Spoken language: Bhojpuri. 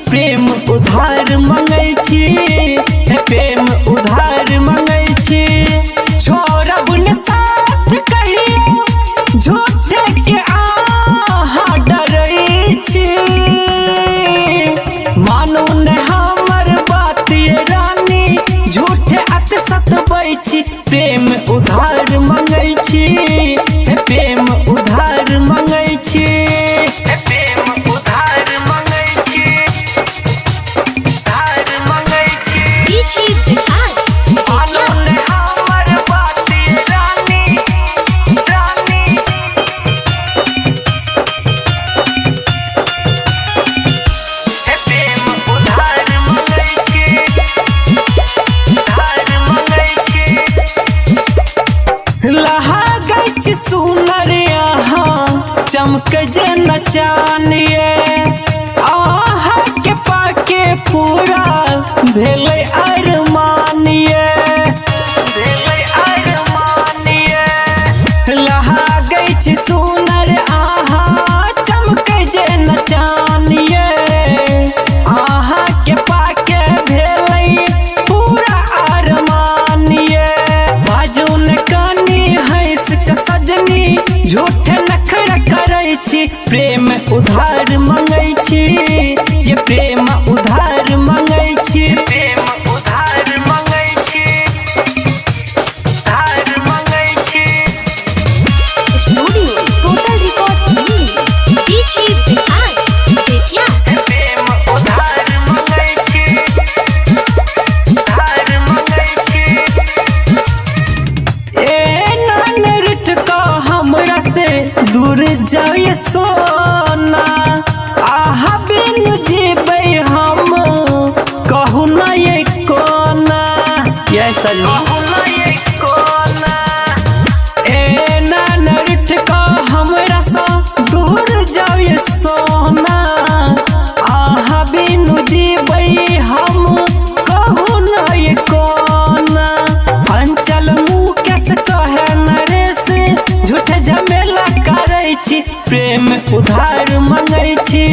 प्रेम उधार मंगै छी, प्रेम उधार मंगै छी। छोड़ब न साथ कहियो झूठे के आहा डरै छी। मानू न हमर बात ये रानी, झूठे अत सतबै छी। प्रेम उधार मंगै छी, प्रेम उधार मंगै छी। सुनर यहाँ चमक जे नचानिए, आहा के पाके पूरा भेले अरमानिए। लहा गई छी सुनर आहा चमक जे नचानिए, आहा के पाके भेले पूरा अरमानिए। बाजू न कानी हंस के सजनी, झूठे नखरा करै छी। प्रेम उधार मंगै छी, ये प्रेम उधार मंगै छी। प्रेम उधार मंगै छी, उधार मंगै छी। Studio total records Delhi, DJ Vikas Bettiah. प्रेम उधार मंगै छी, उधार मंगै छी। ए नान रिट का हमरा से दूर जाए सोना, आहा बिन जीबै हम कहू न ये कोना। ये सजनी ए नान रिट का हमरा से दूर जाए सोना, आहा बिन जीबै हम कहू न ये कोना। अंचल मुकेश कहे नरेश, झूठे झमेला करै छी। प्रेम उधार मंगै छी।